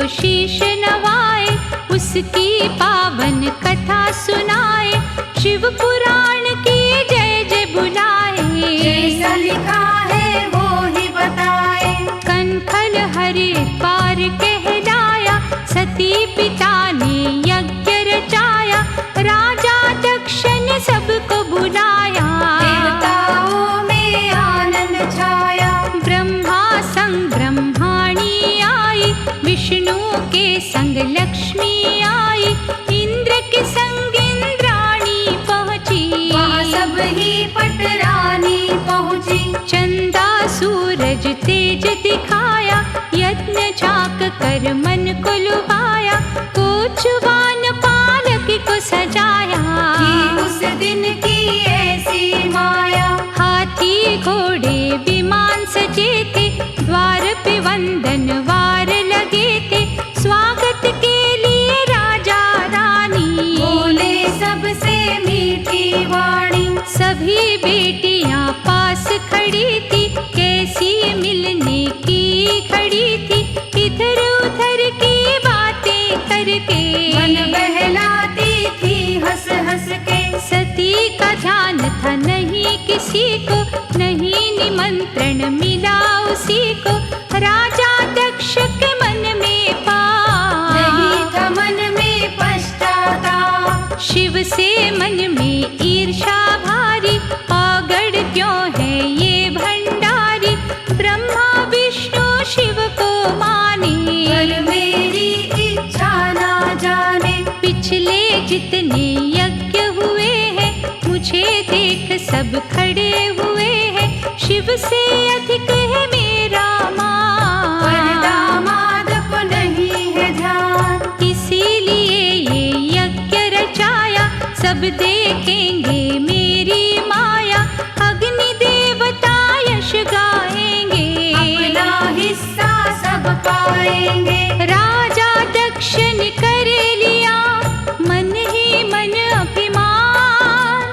को शीश नवाए, उसकी पावन कथा सुनाए, शिव पुराण की जय जय बुलाए। जैसा लिखा है वो ही बताए, कनखल हरिद्वार कहलाया, सती पिता ने यज्ञ रचाया, राजा दक्ष ने सबको बुलाया। देवताओं में आनंद छाया, ब्रह्मा संग ब्रह्माणी आई, विष्णु के संग लक्ष्मी आई, इंद्र के संग इंद्राणी पहुँची, वहाँ सब ही पटरानी पहुँची। चंदा सूरज तेज दिखाया, यज्ञ झांक कर मन को लुभाया, कोचवान पालक को सजाया। उस दिन की ऐसी माया, हाथी घोड़े विमान सजे थे, द्वार पे वंदन वार लगे थे, स्वागत के लिए राजा रानी बोले सबसे मीठी वाणी। सभी बेटियां पास खड़ी थी, कैसी मिलने की खड़ी थी, इधर उधर की बातें करके मन बहलाती थी हंस हंस के। सती का ध्यान था नहीं किसी को, नहीं निमंत्रण मिला उसी को, राजा दक्ष के मन में पाप नहीं था मन में पछताता, शिव से मन में ईर्षा भारी, पागड़ क्यों है ये भंडारी, ब्रह्मा विष्णु शिव को माने, पर मेरी इच्छा ना जाने। पिछले जितने यज्ञ हुए हैं, मुझे देख सब खड़े हुए हैं, शिव से अधिक है मेरा पर मान, दामाद को नहीं है ध्यान, इसीलिए ये यज्ञ रचाया, सब देखेंगे मेरी माया, अग्नि देवता यश गाएंगे, अपना हिस्सा सब पाएंगे। राजा दक्ष ने कर लिया मन ही मन अभिमान,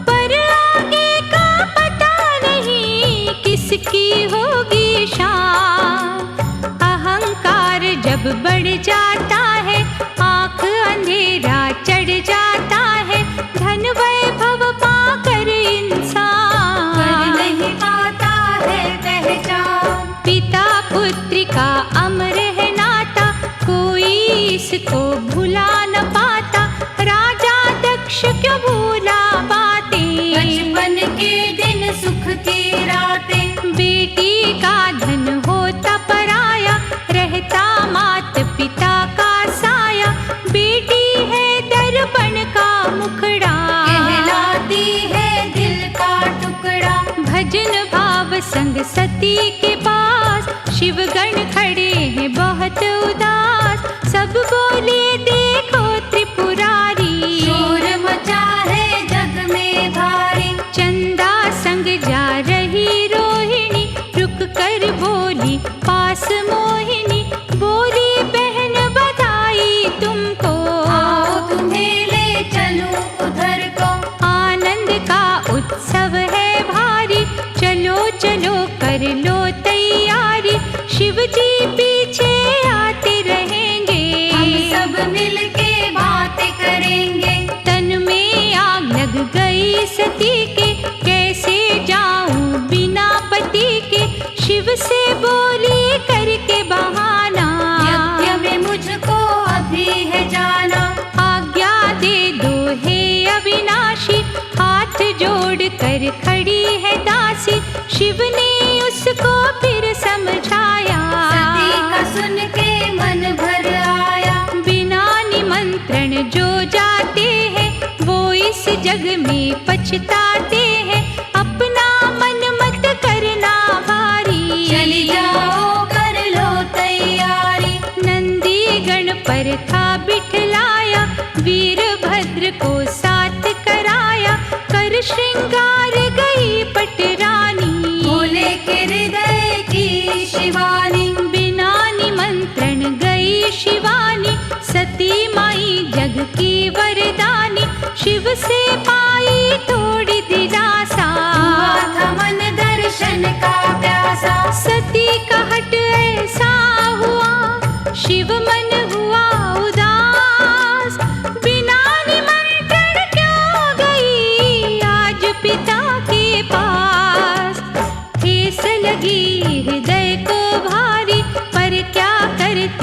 पर आगे का पता नहीं किसकी होगी शान। अहंकार जब बढ़ जाता है, आँख अंधेरा चढ़ जाता है, धन वैभव पाकर इंसान कर नहीं पाता है पहचान। पिता पुत्र का अमर है नाता, कोई इसको भुला न पाता, राजा दक्ष क्यों भूला बातें, बचपन के दिन सुख की रातें। बेटी का धन होता पराया, रहता मात पिता का साया, बेटी है दर्पण का मुखड़ा, कहलाती है दिल का टुकड़ा। भजन भाव संग सती के पास, शिवगण खड़े हैं बहुत उदास, सब बोले देखो त्रिपुरारी, शोर मचा है जग में भारी। चंदा संग जा रही रोहिणी, रुक कर बोली पास मोहिनी, बोली बहन बधाई तुमको, आओ तुम्हें ले चलूं उधर को। आनंद का उत्सव है भारी, चलो चलो कर लो तैयारी, शिव जी पीछे आते रहेंगे, हम सब मिलके बातें करेंगे। तन में आग लग गई सती के, कैसे जाऊं बिना पति के, शिव से बोली करके बहाना, यज्ञ में मुझको अभी है जाना। आज्ञा दे दो हे अविनाशी, हाथ जोड़ कर खड़ी है दासी, शिव ने उसको फिर समझाया, सती का सुन के मन भर आया। बिना निमंत्रण जो जाते हैं, वो इस जग में पछताते हैं, अपना मन मत करना भारी, चली जाओ कर लो तैयारी। नंदी गण पर था बिठलाया, वीरभद्र को साथ कराया, कर श्रृंगार गई पटरानी, भोले के हृदय की शिवानी। बिना निमंत्रण गई शिवानी, सती माई जग की वरदानी, शिव से पाई थोड़ी दिलासा, हुआ था मन दर्शन का प्यासा। सती का हट ऐसा हुआ, शिव मन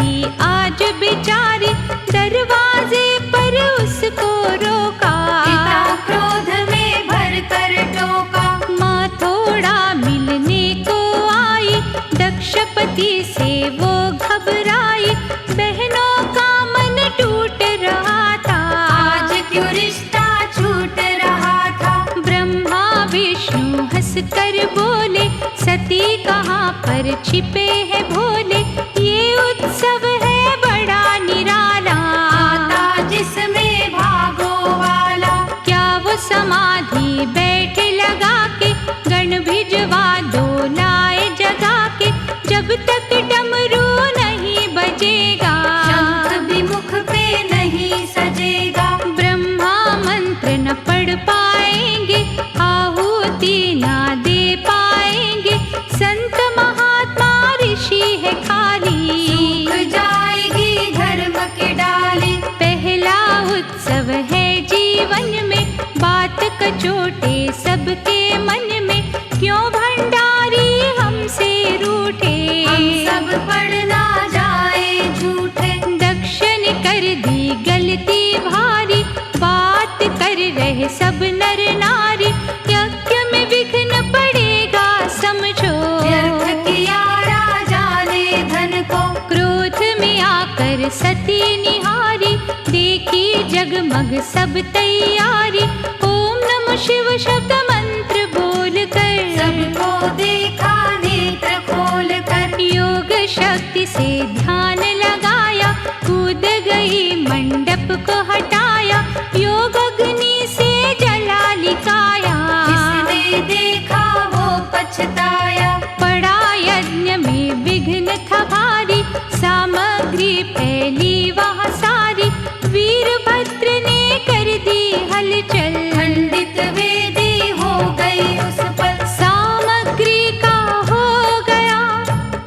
सती आज बेचारी, दरवाजे पर उसको रोका। पिता क्रोध में भर कर टोका। माँ थोड़ा मिलने को आई, दक्षपति से वो घबराई। बहनों का मन टूट रहा था, आज क्यों रिश्ता छूट रहा था। ब्रह्मा विष्णु हंस कर बोले, सती कहाँ पर छिपे हैं भोले। ये उत्सव है बड़ा निराला, आता जिसमें भागो वाला। क्या वो समाधि बैठे लगा के, गण भिजवा दो लाए जगा के। जब तक डमरू नहीं बजेगा, शंख भी मुख पे नहीं सजेगा। ब्रह्मा मंत्र न पढ़ पाएंगे, आहुति ना दे पाएंगे। संत महात्मा ऋषि है खाली, सूख जाएगी धर्म की डाली। पहला उत्सव है जीवन में, बात कचोटे सबके मन में। क्यों भंडारी हमसे रूठे, हम सब पढ़ना जाए झूठे। दक्ष ने कर दी गलती भारी, बात कर रहे सब नर नारी। यज्ञ में विघ्न पड़ेगा समझो, व्यर्थ किया राजा ने धन को। क्रोध में आकर सती निहारी, देखी जगमग सब तैयारी। ओम नमः शिव शब्द मंत्र बोल कर, सबको देखा नेत्र खोल कर। योग शक्ति से ध्यान लगाया, कूद गई मंडप को हटाया। योग अग्नि से जला लिकाया, जिसने देखा वो पछताया। पड़ा यज्ञ में विघ्न था भारी, सामग्री फैली वहाँ सारी। वीरभद्र ने कर दी हलचल, खंडित वेदी हो गई उस पल। सामग्री का हो गया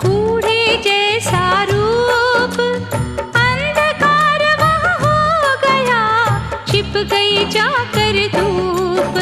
कूड़े जैसा रूप। अंधकार वहाँ हो गया, छिप गई जाकर धूप।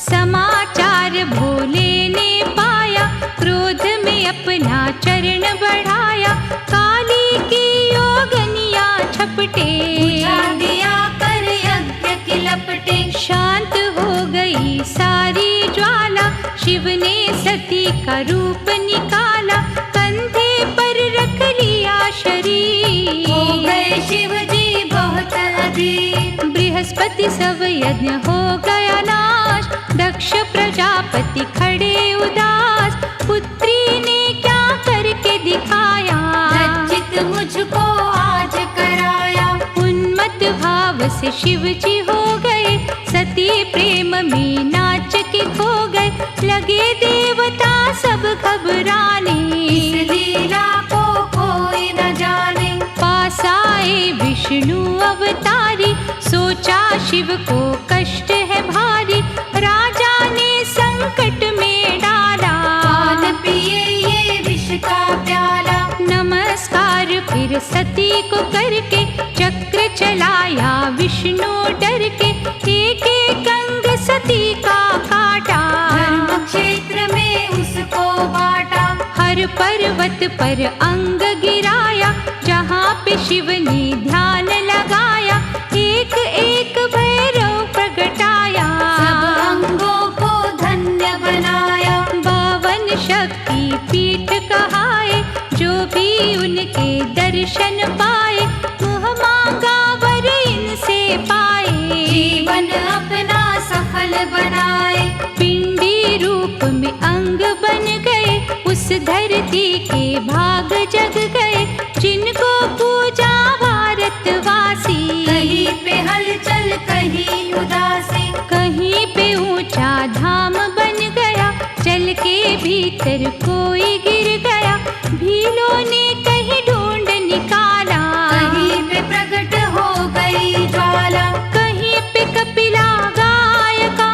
समाचार भोले ने पाया, क्रोध में अपना चरण बढ़ाया। काली की योगनिया छपटे, बुझा दिया कर यज्ञ की लपटे। शांत हो गई सारी ज्वाला। शिव ने सती का रूप निकाला, कंधे पर रख लिया शरीर। हो गए शिव जी बहुत अधीर। बृहस्पति सब यज्ञ हो गया नाश, दक्ष प्रजापति खड़े उदास। पुत्री ने क्या करके दिखाया, लज्जित मुझको आज कराया। उन्मत्त भाव से शिव जी हो गए, सती प्रेम में नाच के खो गए। लगे देवता सब घबराने, इस लीला को कोई न जाने। पास आए विष्णु अवतारी, सोचा शिव को कष्ट है भारी। राजा ने संकट में डाला, कौन पिए ये विष का प्याला। नमस्कार फिर सती को करके, चक्र चलाया विष्णु डर के। एक एक अंग सती का काटा, धर्म क्षेत्र में उसको बांटा। हर पर्वत पर अंग गिराया, जहाँ पे शिव ने ध्यान लगाया। एक एक भैरव प्रगटाया, सब अंगों को धन्य बनाया। 52 शक्ति पीठ कहाए, जो भी उनके दर्शन पाए। मुँह मांगा वर इनसे पाए, जीवन अपना सफल बनाए। पिंडी रूप में अंग बन गए, उस धरती के भाग जग गए। जिनको पूजा भारतवासी, कहीं पे हलचल कहीं उदासी। कहीं पे ऊंचा धाम बन गया, जल के भीतर कोई गिर गया। भीलों ने कहीं ढूंढ निकाला, कहीं पे प्रकट हो गई ज्वाला। कहीं पे कपिला गाय का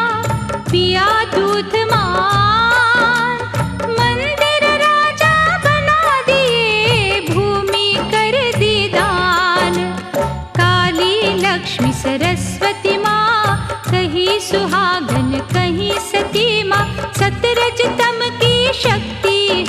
पिया दूध मान। मंदिर राजा बना दिए, भूमि कर दी दान। काली लक्ष्मी सरस्वती माँ, कहीं सुहागन कहीं सती माँ। सतरज तम की शक्ति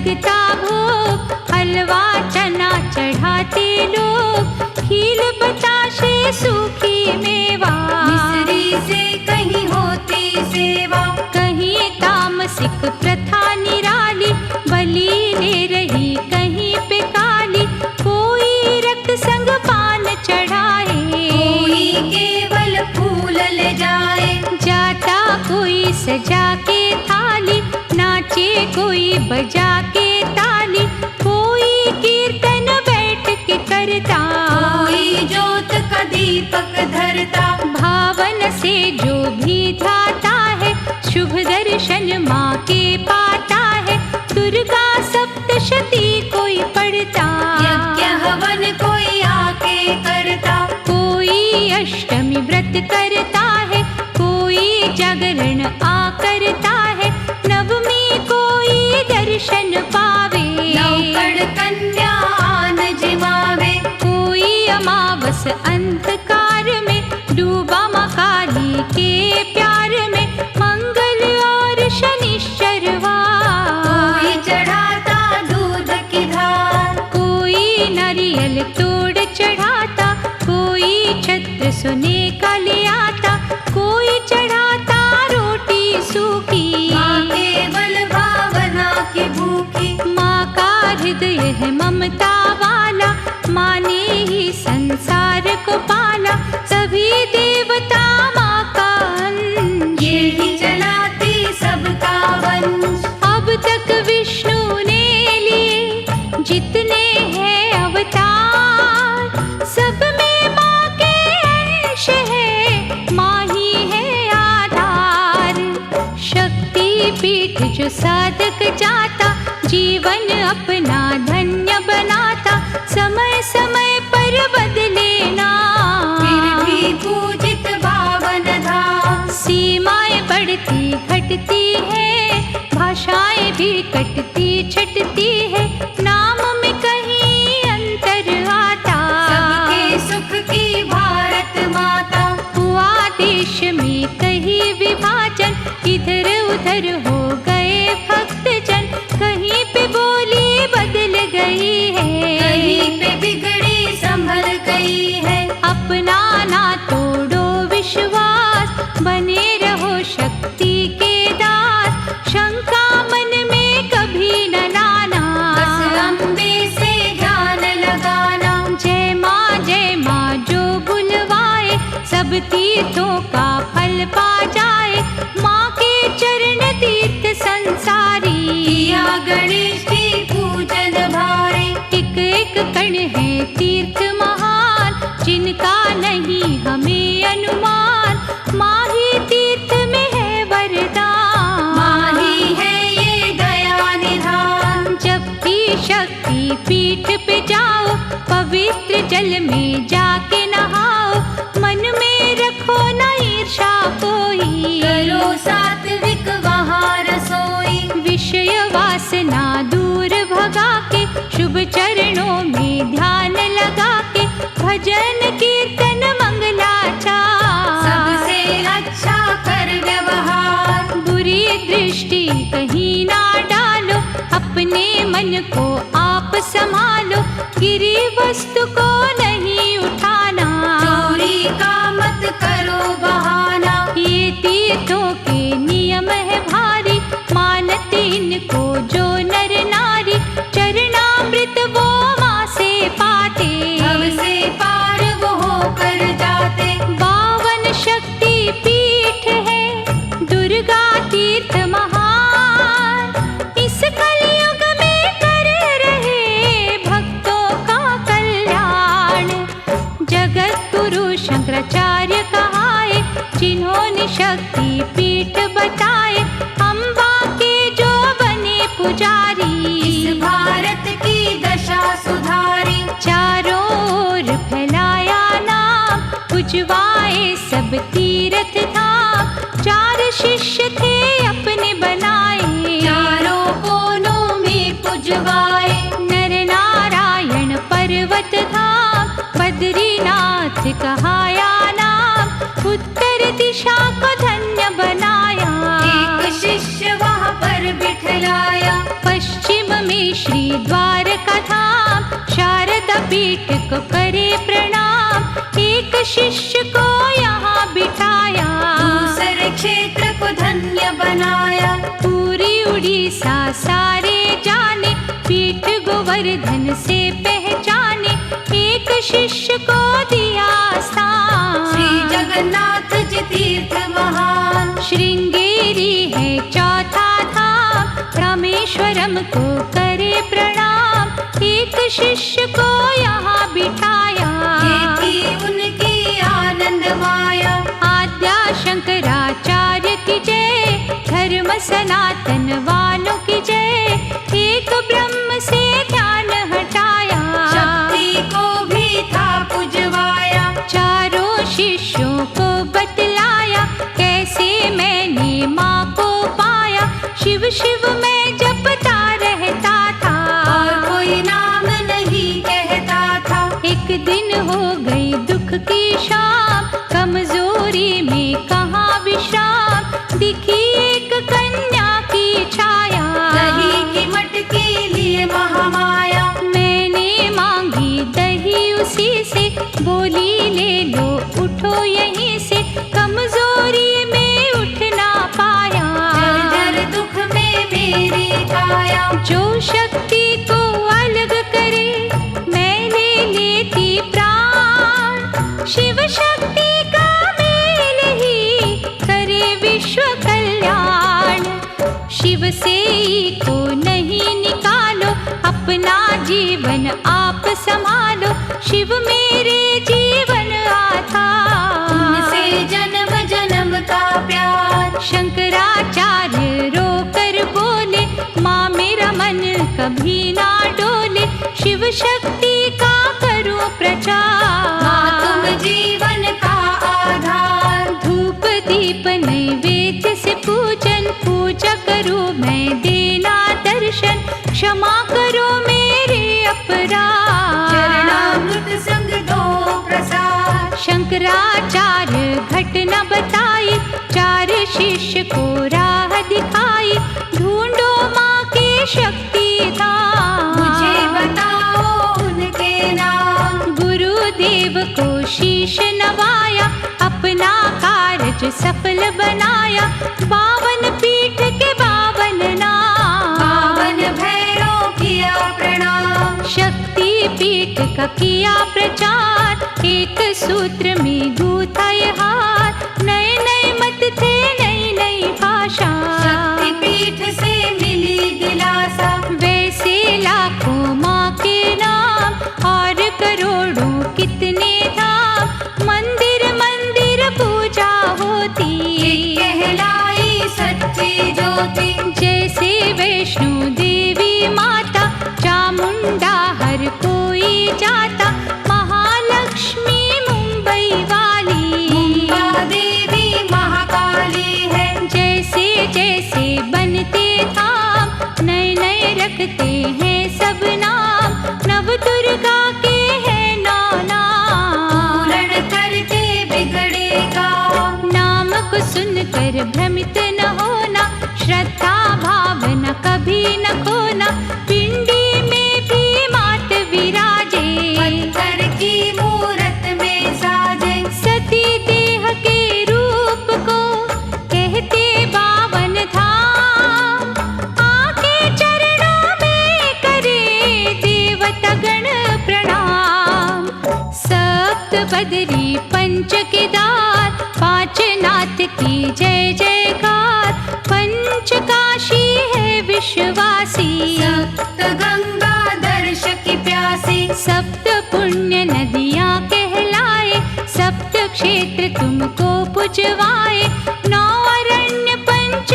लगता भोग, हलवा चना चढ़ाते लोग, खील बताशे सूखी मेवा। मिस्री से कहीं होती सेवा, कहीं तामसिक प्रथा निराली, बलि ले रही कहीं पे काली। कोई रक्त संग पान चढ़ाए, कोई केवल फूल ले जाए। जाता कोई सजा के थाली, नाचे कोई बजा के ताली। कोई कीर्तन बैठ के करता, कोई जोत का दीपक धरता। भावन से जो भी ध्याता है, शुभ दर्शन माँ के पाता है। दुर्गा सप्तशती कोई पढ़ता, यज्ञ हवन कोई आके करता। कोई अष्टमी व्रत करता है, कोई जागरण आ करता है। नवमी कोई दर्शन पावे, नौकड़ कन्या आन जिमावे। कोई अमावस अंधकार में डूबा माँ काली के प्यार में। मंगल और शनिश्चरवार कोई चढ़ाता दूध की धार। कोई नारियल तोड़ चढ़ाता, कोई छत्र सोने का ले आता। कोई चढ़ाता रोटी सूखी, माँ केवल भावना की भूखी। माँ का हृदय है ममता वाला, माँ ने ही संसार को पाला। सभी देवता माँ का अंश, ये ही चलाती सबका वंश। अब तक विष्णु ने लिए जितने हैं अवतार, सब में माँ के अंश है, माँ ही है आधार। शक्ति पीठ जो साधक जाता, जीवन अपना धन्य बनाता। समय समय पर बदले नाम, फिर भी पूजित पावन धाम। सीमाएं बढ़ती घटती है, भाषाएं भी कटती छटती है। नाम में कहीं अंतर आता, सबके सुख की भारत माता। हुआ देश में कहीं विभाजन, इधर उधर हो गए भक्तजन। कहीं पे बोली बदल गई है, कहीं पे बिगड़ी संभल गई है। अपना ना तोड़ो विश्वास, बने रहो शक्ति के दास। शंका मन में कभी न लाना, बस अम्बे से ध्यान लगाना। जय माँ जो बुलवाए, सब तीर्थों का फल पा जाए। माँ के चरण तीर्थ संसारी, किया गणेश की पूजन भारी। एक एक कण है तीर्थ महान, जिनका नहीं हमें अनुमान। माँ ही तीर्थ में है वरदान, माँ ही है ये दया निधान। जब भी शक्ति पीठ पे जाओ, पवित्र जल में जाके नहाओ। मन में रखो न ईर्षा कोई, करो सात्विक वहाँ रसोई। विषय वासना दूर भगा के, शुभ चरणों में ध्यान लगा के। भजन कीर्तन मंगलाचार, सबसे अच्छा कर व्यवहार। बुरी दृष्टि कहीं ना डालो, अपने मन को आप संभालो। गिरी वस्तु को नहीं उठाना, चोरी का मत करो बहाना। ये तीर्थों के नियम है भारी, मानते इनको जो नर नारी। चरणामृत वो माँ से पाते, भव से पार वो होकर जाते। 52 शक्ति पीठ है, दुर्गा तीर्थ महान। इस कलयुग में कर रहे भक्तों का कल्याण। जगत गुरु शंकराचार्य कहाए, जिन्होंने शक्ति पीठ बताए। अम्बा के जो बने पुजारी, इस भारत की दशा सुधारी। चारों ओर फैलाया नाम, पुजवाए सब तीर्थ धाम। 4 शिष्य थे अपने बनाए, चारों कोनों में पुजवाए। नर नारायण पर्वत धाम। बद्रीनाथ कहाया नाम, उत्तर दिशा को धन्य बनाया। एक शिष्य वहाँ पर बिठलाया। पश्चिम में श्री द्वारका धाम, शारदा पीठ को करे प्रणाम। एक शिष्य को यहाँ बिठाया, दूसरे क्षेत्र को धन्य बनाया। पूरी उड़ीसा सारे जाने, पीठ गोवर्धन से पहचाने। एक शिष्य को दिया स्थान, श्री जगन्नाथ जी तीर्थ महान। श्रृंगेरी है चौथा धाम, रामेश्वरम को करे प्रणाम। एक शिष्य को यहाँ बिठाया, ये थी उनकी आनंद माया। आद्या शंकराचार्य की जय, धर्म सनातन वालों की जय। एक ब्रह्म से ध्यान हटाया, शक्ति को भी था पुजवाया। चारों शिष्यों को बतलाया, कैसे मैंने माँ को पाया। शिव शिव मैं जपता रहता था, और कोई नाम नहीं कहता था। एक दिन हो गई दुख की शाम, कमजोरी में कहाँ विश्राम। दिखी एक कन्या की छाया, दही की मटकी लिए महामाया। मैंने मांगी दही उसी से, बोली ले लो उठो यहीं से। कमजोरी में उठ ना पाया, जर दुख में मेरी काया। जो शक्ति को अलग करे मैं ले लेती प्राण। शिव शक्ति का मेल ही करे विश्व कल्याण। शिव से को नहीं निकालो, अपना जीवन आप संभालो। शिव मेरे जीवन आधार, उनसे जन्म जन्म का प्यार। शंकराचार्य रोकर बोले, माँ मेरा मन कभी ना डोले। शिव शक्ति का करूं प्रचार, माँ तुम जीवन का आधार। धूप दीप नैवेद्य से पूजन, पूजा करूं मैं देना दर्शन। क्षमा करो मेरे अपराध, चरणामृत संग दो प्रसाद। शंकराचार्य घटना बताई, चार शिष्य को राह दिखाई। ढूंढो माँ के शक्ति धाम, मुझे बताओ उनके नाम। गुरुदेव को शीश नवाया, अपना कार्य सफल बनाया। 52 पीठ के 52 नाम, 52 भैरव किया प्रणाम। शक्ति पीठ का किया प्रचार। एक सूत्र में गूथा ये हार, नए नए मत थे नई नई भाषा। शक्ति पीठ से मिली दिलासा, वैसे लाखों माँ के नाम, और करोड़ों कितने धाम। मंदिर मंदिर पूजा होती, कहलाई सच्ची ज्योति। जैसे वैष्णो देवी माता, चामुंडा हर कोई जाता। महालक्ष्मी मुंबई वाली, मुंबा देवी महाकाली है। जैसे जैसे बनते धाम, नए नए रखते हैं सब नाम। नव दुर्गा के हैं 9 नाम, पूर्ण करके बिगड़ेगा। नाम को सुनकर भ्रमित न होना, श्रद्धा भावना कभी न खोना। पिंडी में भी मात विराजे, पत्थर की मूरत में साजे। सती देह के रूप को कहते 52 धाम। आके चरणों में करे देवता गण प्रणाम। सप्त बदरी पंच केदार, 5 नाथ की जय जयकार। पंच काशी है विश्वासी, सप्त गंगा दर्श की प्यासी। सप्त पुण्य नदियाँ कहलाए, सप्त क्षेत्र तुमको पुजवाए। 9 अरण्य पंच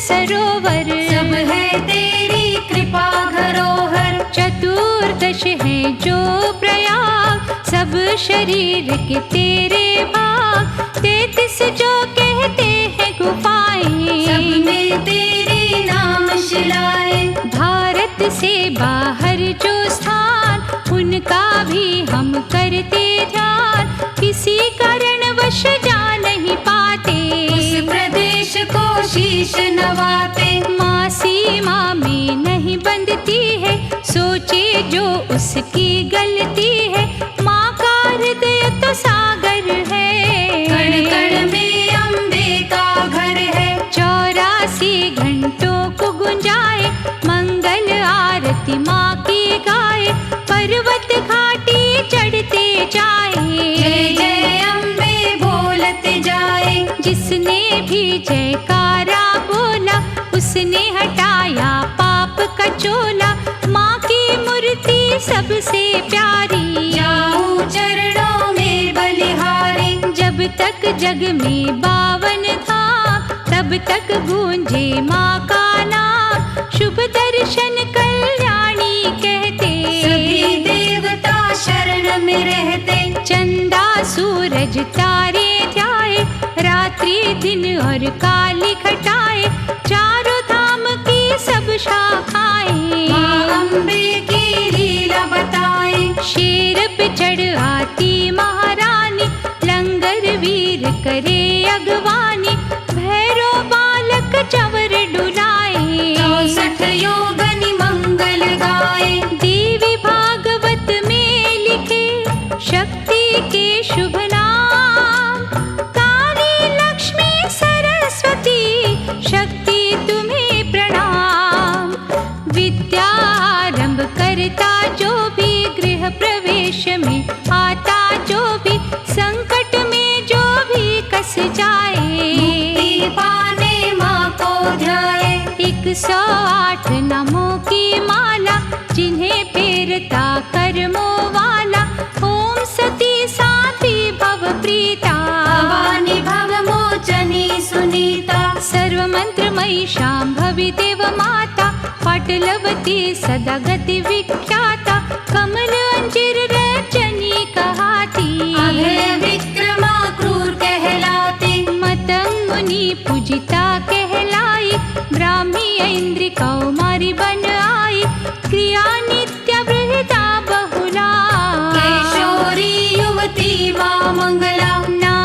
सरोवर, सब है तेरी कृपा घरोहर। चतुर्दश है जो प्रयाग, सब शरीर के तेरे भाग। 33 जो कहते हैं गुफाएं, सब में तेरी नाम शिलाएं। भारत से बाहर जो स्थान, उनका भी हम करते ध्यान। किसी कारणवश जा नहीं पाते, उस प्रदेश को शीश नवाते। माँ सीमा में नहीं बंधती है, सोचे जो उसकी गलती है। माँ का हृदय तो सागर है, कण कण में अम्बे का घर है। 84 घंटों को गुंजाए, मंगल आरती माँ की गाए। पर्वत घाटी चढ़ते जाए, जय जय अम्बे बोलते जाए। जिसने भी जयकारा बोला, उसने हटाया पाप का चोला। माँ की मूर्ति सबसे प्यारी, जाऊं चरणों में बलिहारी। जब तक जग में 52 धाम, तब तक गूंजे माँ का नाम। शुभ दर्शन कल्याणी कहते, सभी देवता शरण में रहते। चंदा सूरज तारे ध्याए, रात्रि दिन और काली घटाए। चारों धाम की सब शाखाएं, माँ अम्बे की लीला बताए। शेर पे चढ़ आती महारानी, लंगर वीर करे अगवानी। भैरो बालक चंवर डुलाए, 64 योगनी मंगल गाए। देवी भागवत में लिखे शक्ति के शुभ नाम। काली लक्ष्मी सरस्वती, शक्ति तुम्हें प्रणाम। विद्या आरंभ करता जो भी, गृह प्रवेश में आता जो भी। संकट में जो भी कस जाए, मुक्ति पाने माँ को ध्याए। 108 नामों की माला, जिन्हें फेरता कर्मों वाला। ओम सती साती भव प्रीता, भवानी भव मोचनी सुनीता। सर्व मंत्रमयी शांभवी देव माता। पाटलवती सदा गति विख्याता, कमल अंजिर रजनी कहाती। अभय विक्रमा क्रूर कहलाती, मतंग मुनि पूजिता कहलाई। ब्राह्मी इंद्र कौमारी बन आई, क्रिया नित्य बृहदा बहुला। केशोरी युवती माँ मंगला। ना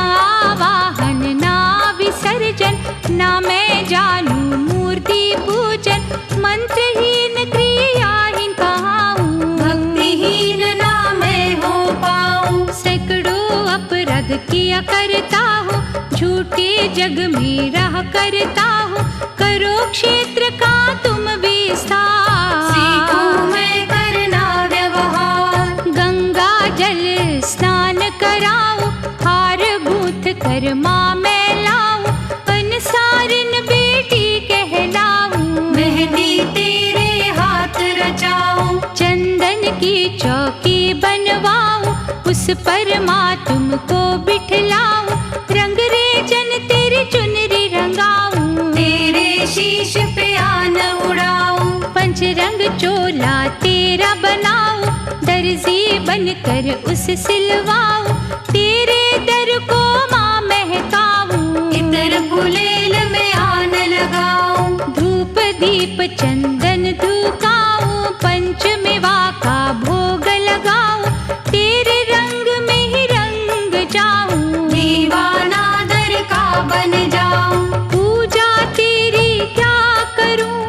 वाहन ना विसर्जन, ना मैं जानू मूर्ति पूजन। मंत्रहीन क्रियाहीन कहाऊं, भक्तिहीन ना मैं हो पाऊं। सैकड़ों अपराध किया करता हूँ, झूठे जग में राह करता हूँ। करो क्षेत्र का तुम विस्तार, सीखूं मैं करना व्यवहार। गंगा जल स्नान कराऊं, हार गूंथ कर माँ मैं लाऊं। अनसारिन बेटी कहलाऊं, मेहंदी तेरे हाथ रचाऊं। चंदन की चौकी बनवाऊं, उस पर माँ तुमको बिठलाऊं। रंग रेजन तेरी चुनरी रंगाऊं, तेरे शीश पे आन उड़ाऊं। पंचरंग चोला तेरा बनाऊं, दर्जी बनकर उस सिलवाऊं। तेरे दर को माँ महकाऊं, इतर गुलेल में आन लगाऊं। धूप दीप चंदन धुकाऊं, पंचमेवा का भोग लगाऊं। तेरे रंग में ही रंग जाऊं, दीवाना दर का बन जाऊं। पूजा तेरी क्या करूं,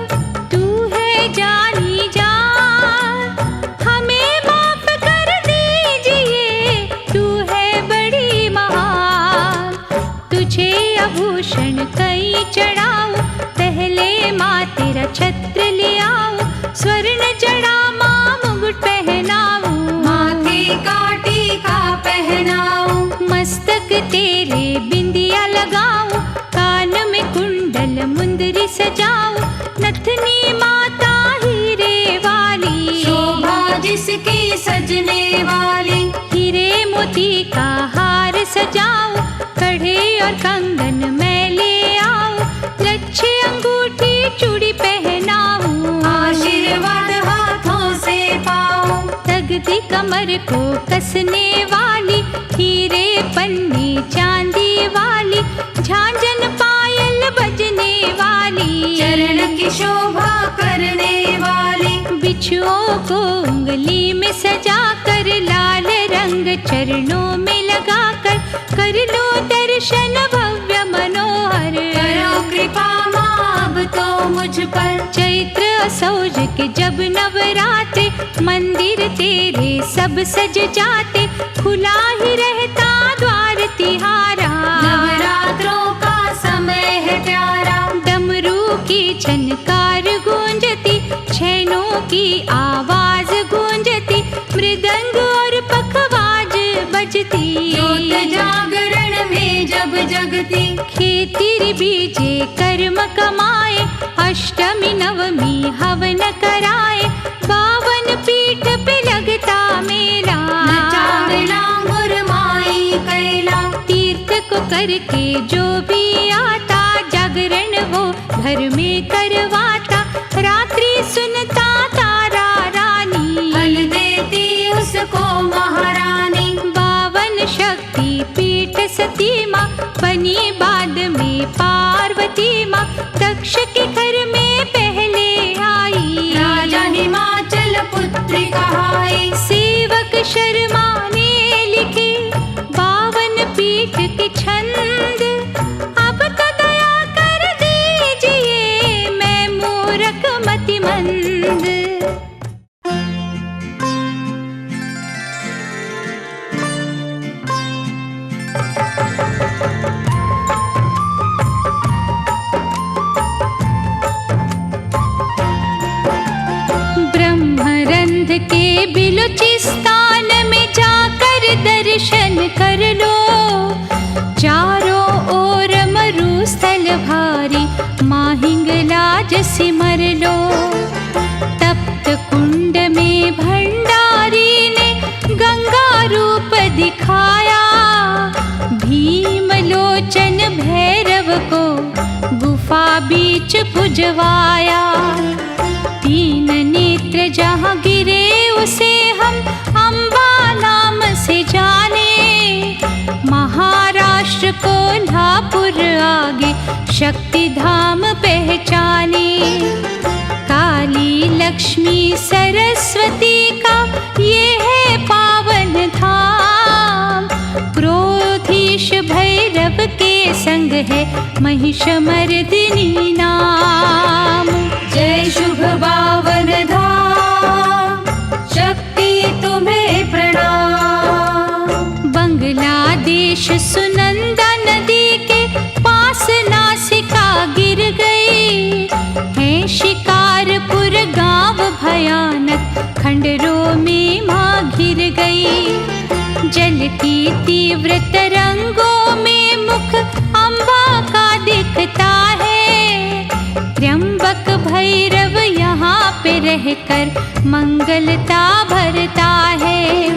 तू है जानी जान। हमें माफ कर दीजिए, तू है बड़ी महान। तुझे आभूषण कई चढ़ाऊं, पहले माँ तेरा छत्र ले आऊं। स्वर्ण जड़ा माँ मुकुट पहनाऊं, माथे का टीका पहनाऊं। मस्तक तेरे बिंदिया लगाऊं। कान में कुंडल मुंदरी सजाऊं, नथनी माता हीरे वाली। शोभा जिसकी सजने वाली, हीरे मोती का हार सजाऊं। कड़े और कंगन मैं ले आऊं, लच्छे अंगूठी चूड़ी पहनाऊं। आशीर्वाद हाथों से पाऊं। तगदी कमर को कसने वाली, हीरे पन्नी चांदी वाली। झांझन पायल बजने वाली, चरण की शोभा करने वाली। बिच्छुओं को उंगली में सजा कर, लाल रंग चरणों में लगा कर। सागर, कर लो दर्शन भव्य मनोहर। करो कृपा माँ अब तो मुझ पर। चैत्र असौज के जब नवराते, मंदिर तेरे सब सज जाते, खुला ही रहता द्वार तिहारा। नवरात्रों का समय है प्यारा। डमरू की झनकार गूंजती, छैनों की आवाज गूंजती, मृदंग और पखवाज बजती। ज्योत जागरण में जब जगती, खेती बीजे कर्म कमाए, अष्टमी नवमी हवन कराए, 52 पीठ पे लगता मेला। नचावे लांगुर माई कैला। तीर्थ को करके जो भी आता, जागरण वो घर में करवाता, रात्रि सुनता तारा रानी, फल देती उसको महारानी। 52 शक्ति पीठ सती माँ, बनी बाद में पार्वती माँ, दक्ष के घर में पहले आई। राजा हिमाचल पुत्री कहाई। सेवक शर्मा ने लिखे 52 पीठ के छंद, अब तो दया कर दीजिए मैं मूरख मतिमंद। ब्रह्मरंध के बिलुचिस्तान में जाकर दर्शन कर लो, चारों ओर मरुस्थल भारी, माहिंगलाज सिमर लो। तप्त कुंड में भंडारी ने गंगा रूप दिखाया, भीमलोचन भैरव को गुफा बीच पुजवाया। 3 नेत्र जहाँ गिरे उसे हम अम्बा नाम से जाने, महाराष्ट्र कोल्हापुर आगे शक्ति धाम पहचाने। काली लक्ष्मी सरस्वती का ये है पावन धाम, क्रोधीश भैरव के संग है महिषमर्दिनी नाम। जय शुभ 52 धाम, शक्ति तुम्हें प्रणाम। बांग्लादेश सुनंदा नदी के पास नासिका गिर गई है, शिकारपुर गांव भयानक खंडरों में माँ घिर गई। जल की तीव्र तरंगों में मुख अम्बा का दिखता है, त्र्यंबक भैरव यहाँ पे रहकर मंगलता भरता है।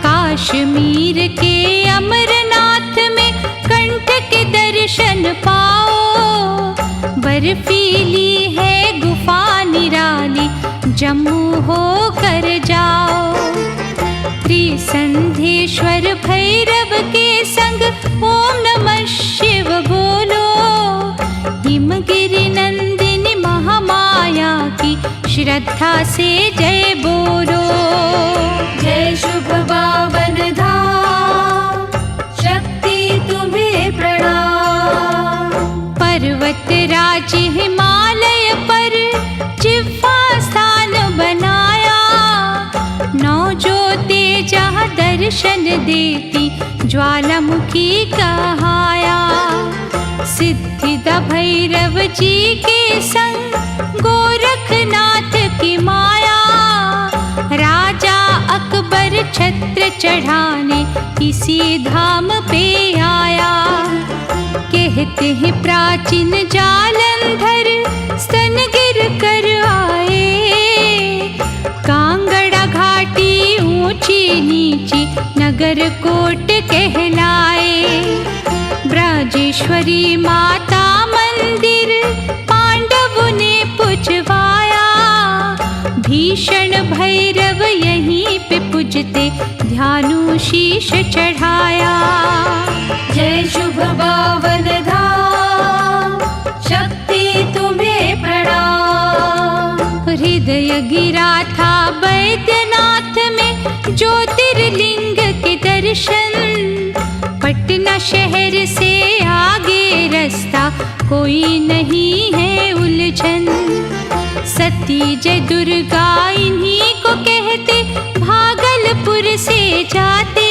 काश्मीर के अमरनाथ में कंठ के दर्शन पाओ, बर्फीली है गुफा निराली, जम्मू होकर जाओ। त्रिसंधेश्वर भैरव के संग ओम नमः शिव बोलो, हिमगिरि नंदिनी महामाया की श्रद्धा से जय बोलो। जय शुभ 52 धाम, शक्ति तुम्हें प्रणाम। पर्वत राज हिमालय पर जिह्वा स्थान बनाया, 9 ज्योति जहाँ दर्शन देती ज्वालामुखी कहाया। सिद्धिदा भैरव जी के संग गोरखनाथ की माया, राजा अकबर छत्र चढ़ाने इसी धाम पे आया। कहते हैं प्राचीन जालंधर स्तन गिर कर आए, कांगड़ा घाटी ऊंची नीची नगर कोट कहलाए। ब्रजेश्वरी माता मंदिर पांडवों ने पुजवाया, भीषण भैरव यहीं पे पूजते ध्यानु शीश चढ़ाया। जय शुभ 52 धाम, शक्ति तुम्हें प्रणाम। हृदय गिरा था बैद्यनाथ में ज्योतिर्लिंग के दर्शन, पटना शहर से आगे रास्ता कोई नहीं है उलझन। सती जय दुर्गा इन्हीं को कहते, भागलपुर से जाते।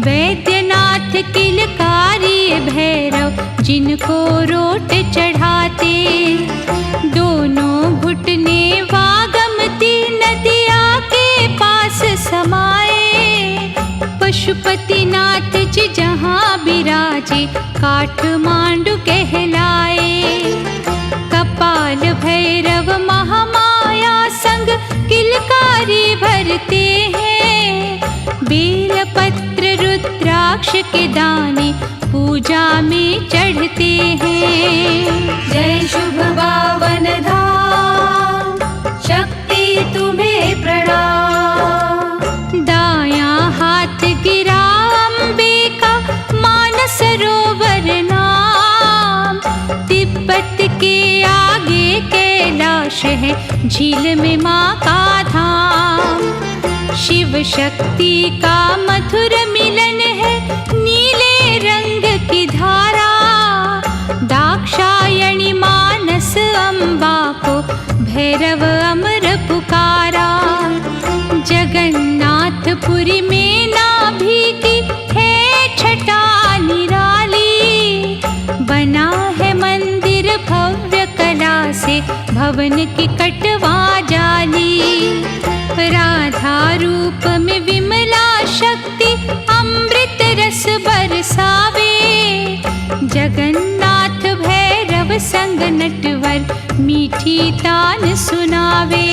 वैद्यनाथ किलकारी भैरव जिनको रोट चढ़ाते। दोनों घुटने वागमती नदिया के पास समाए। पशुपतिनाथ जी जहाँ बिराजे काठमांडू कहलाए। कपाल भैरव महामाया संग किलकारी भरते हैं। बेलपत्र रुद्राक्ष के दाने पूजा में चढ़ते हैं। जय शुभ पावन धाम, शक्ति तुम्हें प्रणाम। दायां हाथ गिरा अम्बे का मानस सरोवर नाम। तिब्बत के आगे कैलाश है, झील में माँ का धाम। शिव शक्ति का मधुर मिलन है, नीले रंग की धारा। दाक्षायणी मानस अम्बा को भैरव अमर पुकारा। जगन्नाथपुरी में नाभि की है छटा निराली। बना है मंदिर भव्य कला से, भवन की कटवा जाली। राधा रूप में विमला शक्ति अमृत रस बरसावे। जगन्नाथ भैरव संग नटवर मीठी तान सुनावे।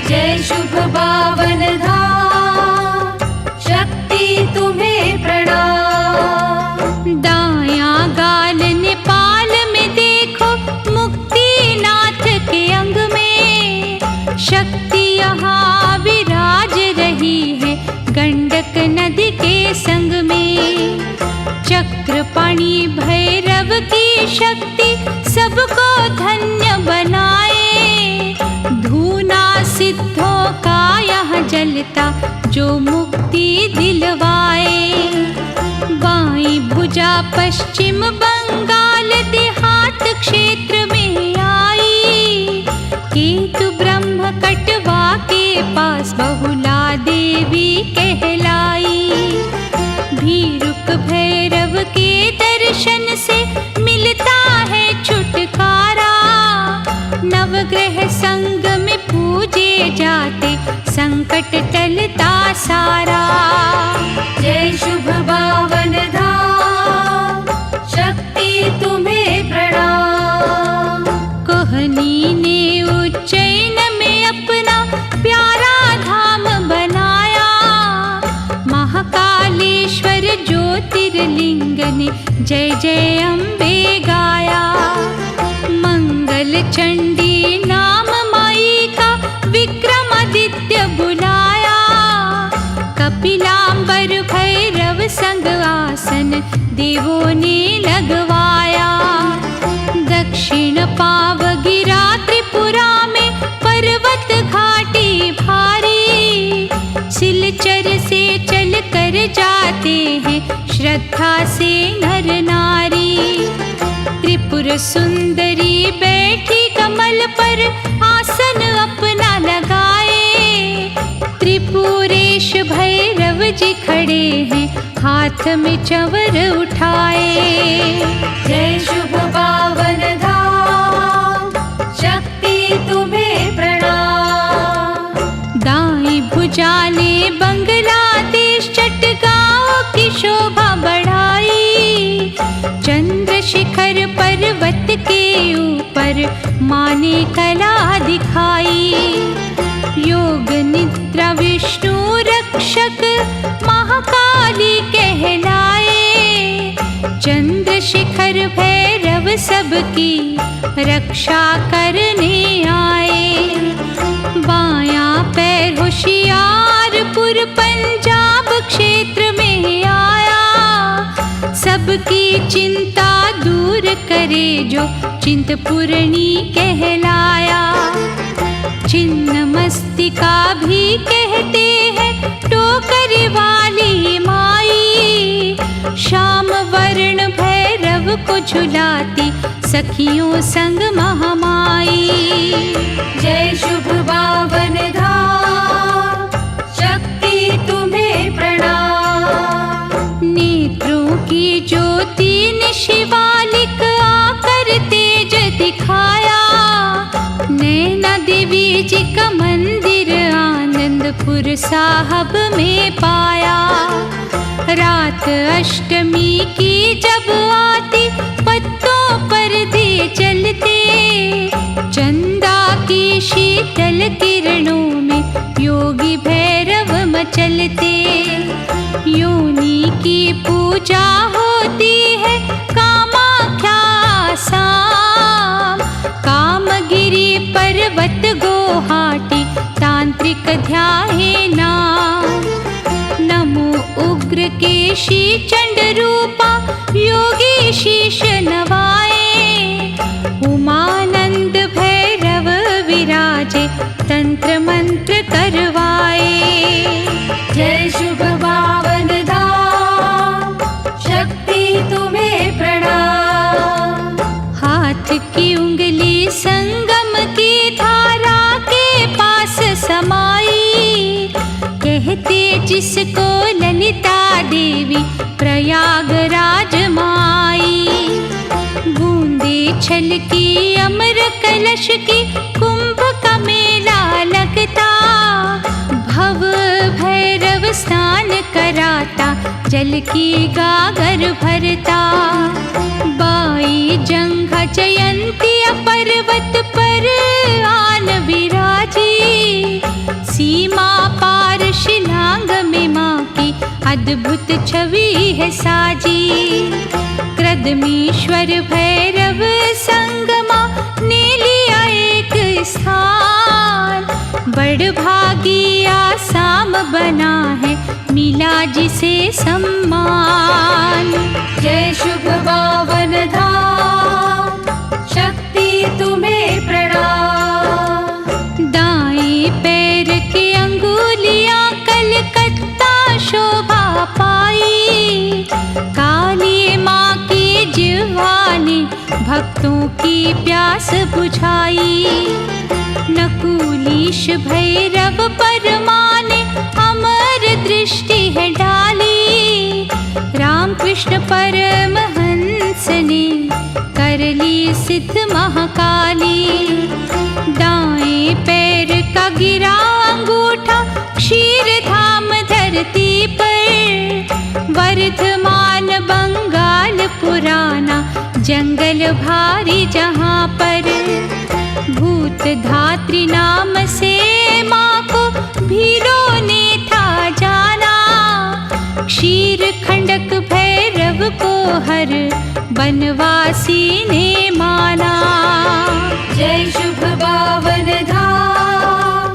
जय शुभ पावन धाम, शक्ति तुम्हें प्रणाम। दायां गाल नेपाल में देखो, मुक्तिनाथ के अंग में। शक्ति यहाँ विराज रही है, गंडक नदी के संग में। चक्रपाणि भैरव की शक्ति सबको धन्य बनाए। धूना सिद्धों का यहाँ जलता, जो मुक्ति दिलवाए। बाईं भुजा पश्चिम बंगाल देहात क्षेत्र में आई। केतु ब्रह्म कटवा के पास बहुला देवी कहलाई। भीरुक भैरव के दर्शन से मिलता है छुटकारा। नवग्रह संग में पूजे जाते, संकट टलता सारा। जय शुभ पावन धाम, शक्ति तुम्हें प्रणाम। कोहनी ने उज्जैन में अपना प्यारा धाम बनाया। महाकालेश्वर ज्योतिर्लिंग ने जय जय अम्बे गाया। मंगल चंडी नाम माई का विक्रमादित्य बुलाया। कपिलांबर भैरव संग आसन देवों ने लगवाया। दक्षिण पावगिरा त्रिपुरा में पर्वत घाटी भारी। सिलचर से चल कर जाते हैं श्रद्धा से नर नारी। त्रिपुर सुंदरी बैठी कमल पर आसन अपना लगाए। त्रिपुरेश भैरव जी खड़े हैं, हाथ में चंवर उठाए। जय शुभ पावन धाम, शक्ति तुम्हें प्रणाम। दाई भुजा ने बांग्लादेश चटगांव की शोभा बढ़ाई। चंद्रशिखर पर्वत के ऊपर माँ ने कला दिखाई। योग निद्रा विष्णु रक्षक महाकाली कहलाए। चंद्रशिखर भैरव सबकी रक्षा करने आए। बायां पैर होशियारपुर पंजाब क्षेत्र में आया। सबकी चिंता दूर करे जो चिंतपूर्णी कहलाया। छिन्न मस्तिका भी कहते हैं टोकरी वाली माई। श्याम वर्ण भैरव को झुलाती सखियों संग महामाई। जय शुभ पावन धाम, शक्ति तुम्हें प्रणाम। नेत्रों की ज्योति ने शिवालिक आकर तेज दिखाया। नैना देवी जी का मंदिर आनंदपुर साहब में पाया। रात अष्टमी की जब आती पत्तों पर दिए जलते। चंदा की शीतल किरणों में योगी भैरव मचलते। योनि की पूजा होती है कामाख्या साम। कामगिरी पर्वत गुवाहाटी तांत्रिक ध्याये नाम। नमो उग्र केशी चंड रूपा योगी शीश नवाए। उमानंद भैरव विराजे तंत्र मंत्र करवाए। जय शुभ पावन धाम, शक्ति तुम्हें प्रणाम। हाथ की उंगली संगम की धारा के पास समाई। कहते जिसको ललिता देवी प्रयागराज माई। बूंदे छलकी अमर कलश की कुंभ का मेला लगता। भव भैरव स्नान कराता जल की गागर भरता। बाई जंघा जयंती पर्वत पर आन विराजी। सीमा पार शिलांग में माँ की अद्भुत छवि है साजी। कृदमीश्वर भैरव संगमा ने लिया एक स्थान। बड़भागी आसाम बना है मिला जिसे सम्मान। जय शुभ पावन धाम, शक्ति तुम्हें प्रणाम। दाएं पैर के अंगुलियां कलकत्ता शोभा पाई। काली माँ की जिह्वा ने भक्तों की प्यास बुझाई। नकुलीश भैरव परमा ने अमर दृष्टि है डाली। रामकृष्ण परमहंस ने कर ली सिद्ध महाकाली। दाएं पैर का गिरा अंगूठा क्षीरधाम धरती पर। वर्धमान बंगाल पुराना जंगल भारी जहाँ पर। भूत धात्री नाम से माँ को भीलों ने था जाना। क्षीर खंडक भैरव को हर बनवासी ने माना। जय शुभ पावन धाम,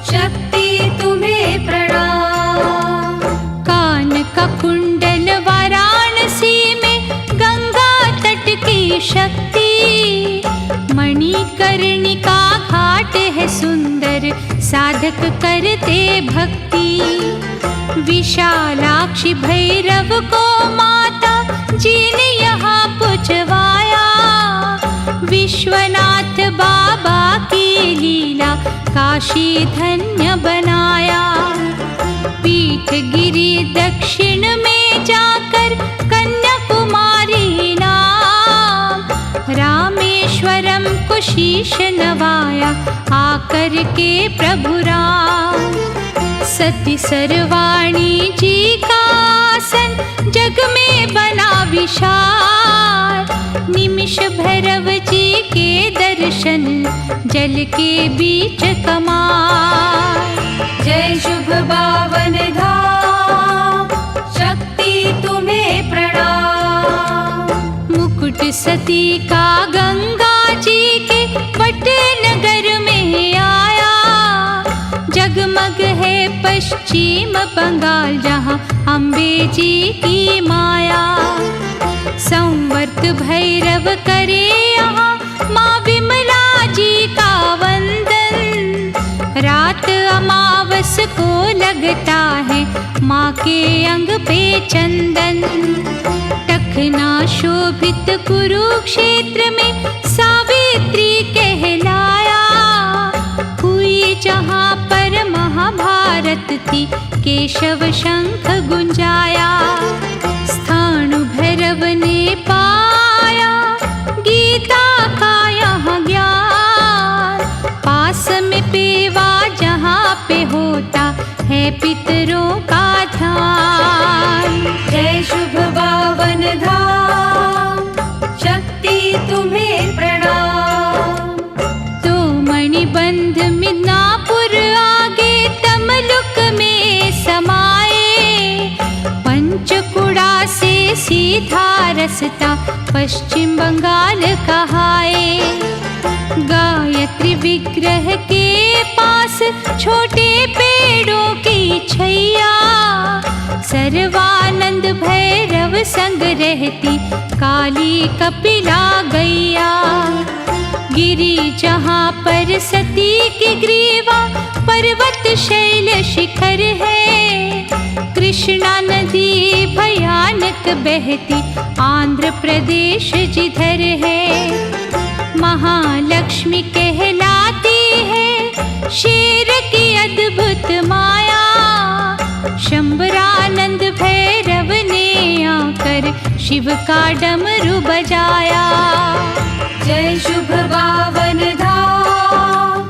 शक्ति तुम्हें प्रणाम। कान का कुंडल वाराणसी में गंगा तट की शक्ति। मणिकर्णिका घाट है सुंदर साधक करते भक्ति। विशालाक्षी भैरव को माता जी ने यहाँ पुजवाया। विश्वनाथ बाबा की लीला काशी धन्य बनाया। पीठ गिरी दक्षिण में जाकर कन्याकुमारी नाम। रामेश्वरम को शीश नवाया आकर के प्रभु राम। सती सर्वाणी जी का आसन जग में बना विशाल। निमिष भैरव जी के दर्शन जल के बीच कमाल। जय शुभ पावन धाम, शक्ति तुम्हें प्रणाम। मुकुट सती का गंगा जी के वट नगर में आया। जगमग है पश्चिम बंगाल जहाँ अम्बे जी की माया। संवर्त भैरव करे यहाँ माँ विमला जी का वंदन। रात रात अमावस को लगता है माँ के अंग पे चंदन। टखना शोभित कुरुक्षेत्र में सावित्री कहलाया। हुई जहाँ पर महाभारत थी केशव शंख गुंजाया। स्थाणु भैरव ने पाया गीता का यहाँ ज्ञान। पास में पेवा जहाँ पे होता है पितरों का ध्यान। जय शुभ पावन धाम, शक्ति तुम्हें प्रणाम। तो मणिबंध मिदनापुर आगे तमलुक में समाए। पंचकुड़ा से सीधा रास्ता पश्चिम बंगाल कहाए। गायत्री विग्रह के पास छोटे पेड़ों की छैया। सर्वानंद भैरव संग रहती काली कपिला गैया। गिरी जहाँ पर सती की ग्रीवा पर्वत शैल शिखर है। कृष्णा नदी भयानक बहती आंध्र प्रदेश जिधर है। महालक्ष्मी कहलाती है शेर की अद्भुत माया। शंबरानंद भैरव ने आकर शिव का डमरू बजाया। जय शुभ पावन धाम,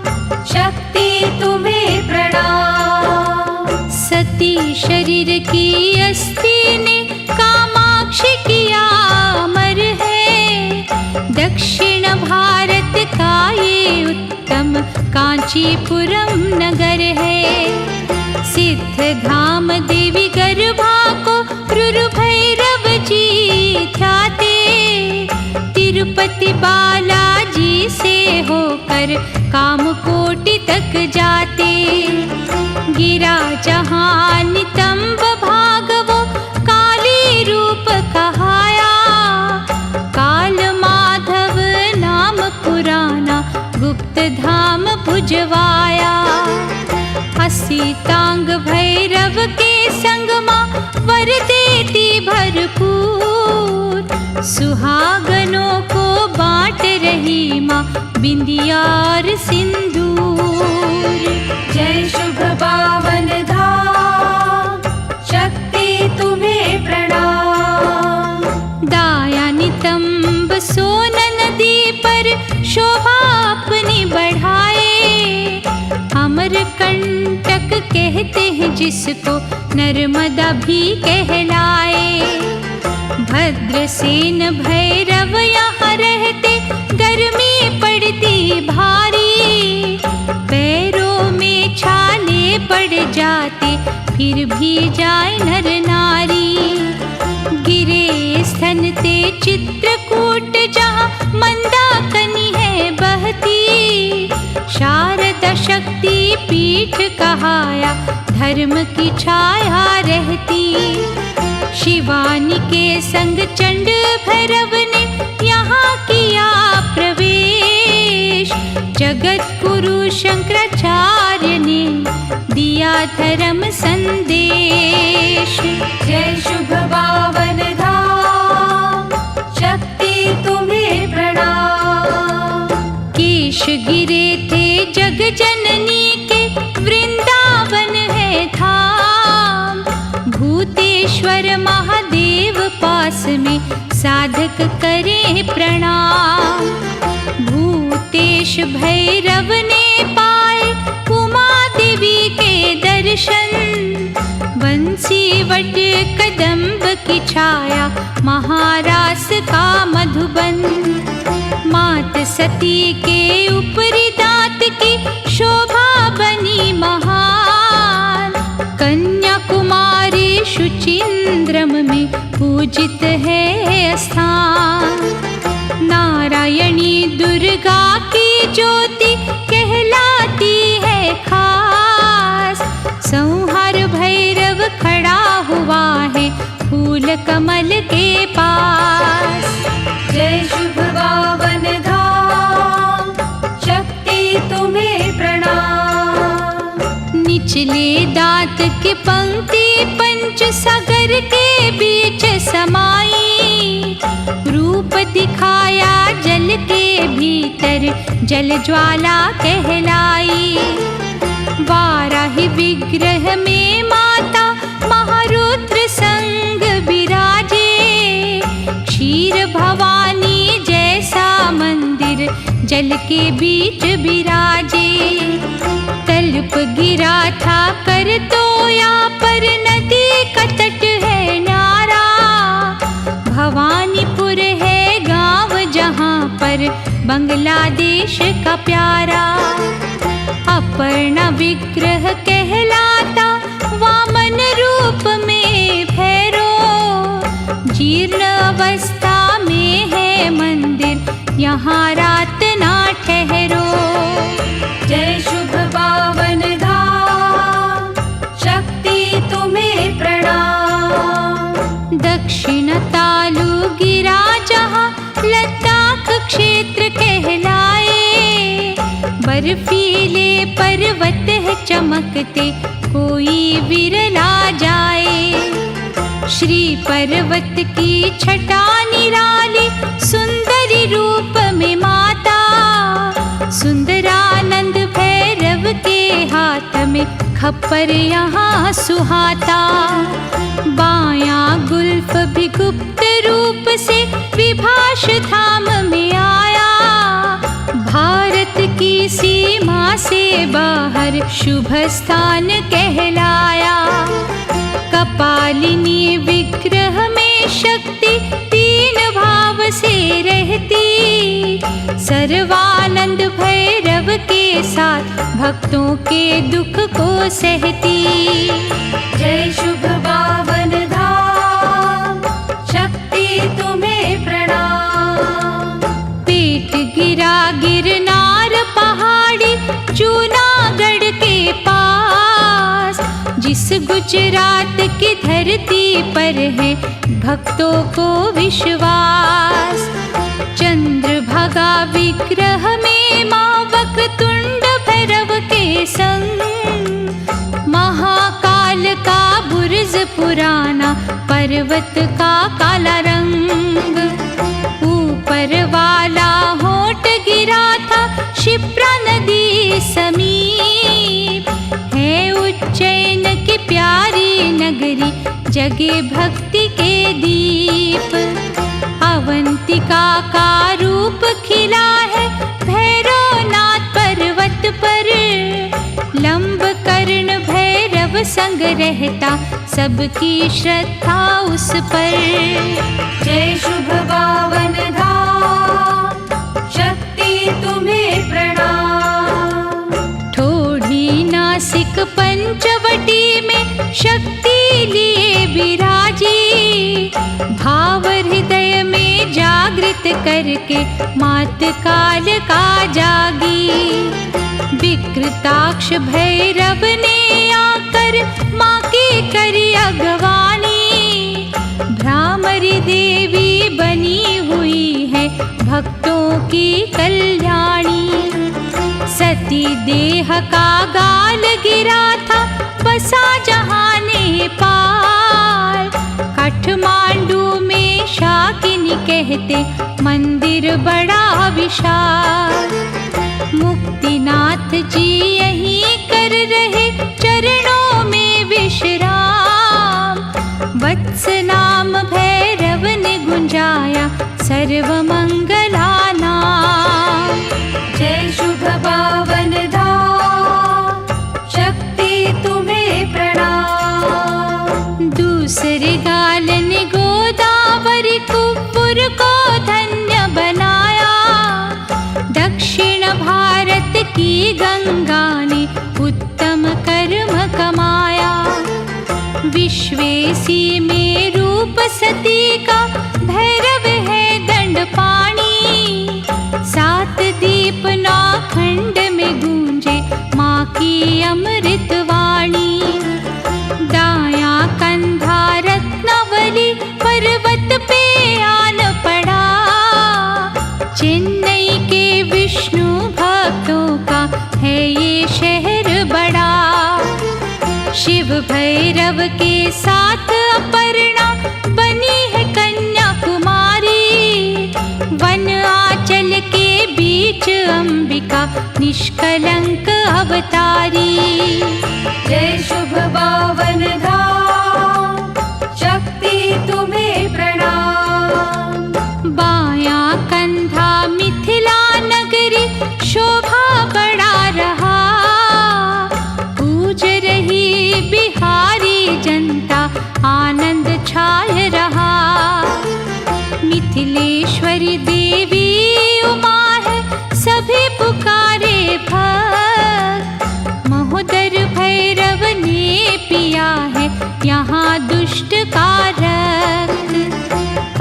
शक्ति तुम्हें प्रणाम। सती शरीर की अस्थि ने कामाक्षी किया अमर है। दक्षिण भारत का ये उत्तम कांचीपुरम नगर है। सिद्ध धाम देवी गर्भा को रुरु भैरव जी ध्याते। तिरुपति बालाजी से होकर कामकोटि तक जाते। गिरा जहाँ नितंब भाग वो काली रूप कहाया। काल माधव नाम पुराना गुप्त धाम भुजवाया। असीतांग भैरव के संग माँ वर देती भरपूर। सुहागनों को बांट रही माँ बिंदिया और सिंदूर। जय शुभ पावन धाम, शक्ति तुम्हें प्रणाम। दाया नितंब सोन नदी पर शोभा अपनी बढ़ाए। अमरकंटक कहते हैं जिसको नर्मदा भी कहलाए। भद्रसेन भैरव यहाँ रहते गर्मी पड़ती भारी। पैरों में छाले पड़ जाते फिर भी जाए नर नारी। गिरे स्तन ते चित्रकूट जहाँ मंदाकिनी है बहती। शारदा शक्ति पीठ कहाया धर्म की छाया रहती। शिवानी के संग चंड भैरव ने यहाँ किया प्रवेश। जगत गुरु शंकराचार्य ने दिया धर्म संदेश। जय शुभ पावन धाम, शक्ति तुम्हें प्रणाम। केश गिरे थे जग जननी के वृंदावन है धाम। भूतेश्वर महादेव पास में साधक करें प्रणाम। भूतेश भैरव ने पाए उमा देवी के दर्शन। बंसी वट कदम्ब की छाया महारास का मधुबन। मात सती के ऊपरी दांत की शोभा बनी महान। कन्याकुमारी शुचिंद्रम में पूजित है स्थान। नारायणी दुर्गा की ज्योति कहलाती है खास। संहार भैरव खड़ा हुआ है फूल कमल के पास। जय शुभ पावन धाम, शक्ति तुम्हें प्रणाम। निचले दांत के पंक्ति पंच सागर के बीच समाई, रूप दिखाया जल के भीतर जल ज्वाला कहलाई। वाराही विग्रह में माता महारुद्र संग विराजे, क्षीर भवानी जैसा मंदिर जल के बीच विराजे। तल्प गिरा था कर तो यहाँ पर नदी का तट है न्यारा, भवानीपुर है गांव जहाँ पर बांग्लादेश का प्यारा। अपर्णा विग्रह कहलाता वामन रूप में भैरो, जीर्ण अवस्था में है मंदिर यहाँ रात ना ठहरो। जय शुभ पावन धाम, शक्ति तुम्हें प्रणाम। दक्षिण तालु गिरा जहाँ लद्दाख क्षेत्र कहलाए, बर्फीले पर्वत है चमकते कोई विरला जाए। श्री पर्वत की छटा निराली सुंदरी रूप में माता, सुंदरानंद भैरव के हाथ में खप्पर यहाँ सुहाता। बायां गुल्फ भी गुप्त रूप से विभाष धाम में आया, भारत की सीमा से बाहर शुभ स्थान कहलाया। कपालिनी विग्रह में शक्ति तीन भाव से रहती, सर्वानंद भैरव के साथ भक्तों के दुख को सहती। जय शुभ पावन धाम, शक्ति तुम्हें प्रणाम। पेट गिरा गिरनार पहाड़ी जूनागढ़ के पास, जिस गुजरात की धरती पर है भक्तों को विश्वास। चंद्रभागा विग्रह में माँ वक्रतुंड भैरव के संग, महाकाल का बुर्ज पुराना पर्वत का काला रंग। ऊपर वाला होठ गिरा था क्षिप्रा नदी समीप, है उज्जैन की प्यारी नगरी जगे भक्ति के दीप। अवंतिका का रूप खिला है भैरवनाथ पर्वत पर, लंबकर्ण भैरव संग रहता सबकी श्रद्धा उस पर। जय शुभ पावन धाम, शक्ति तुम्हें प्रणाम। ठोड़ी नासिक पंचवटी में शक्ति लिए विराजी, भाव हृदय में जागृत करके मात काल का जागी। विकृताक्ष भैरव ने आकर माँ की करी अगवानी, भ्रामरी देवी बनी हुई है भक्तों की कल्याणी। सती देह का गाल गिरा था बसा जहाँ नेपाल, काठमांडू में शाकिनी कहते मंदिर बड़ा विशाल। मुक्तिनाथ जी यहीं कर रहे चरणों में विश्राम, वत्स नाम भैरव ने गुंजाया सर्वमंगला नाम। जय शुभ पावन धाम, शक्ति तुम्हें प्रणाम। दूसरे गालन गोदावरी कुब्बुर को धन्य बनाया, दक्षिण भारत की गंगा ने उत्तम कर्म कमाया। विश्वेशी में रूप सती का भैरव है दंडपाणी, सात दीप नौ खंड में गूंजे माँ की अमृत वाणी। दाया कंधा रत्नावली पर्वत पे आन पड़ा, चेन्नई के विष्णु भक्तों का है ये शहर बड़ा। भैरव के साथ अपर्णा बनी है कन्याकुमारी। वन आंचल के बीच अंबिका निष्कलंक अवतारी। जय शुभ पावन धाम, शक्ति तुम्हें प्रणाम। बायां कंधा मिथिला नगरी शोभा बढ़ा रहा। पूज रही बिहारी जनता आनंद छाय रहा। मिथिलेश्वरी देवी उमा है सभी पुकारे भक्त। महोदर भैरव ने पिया है यहाँ दुष्ट का रक्त।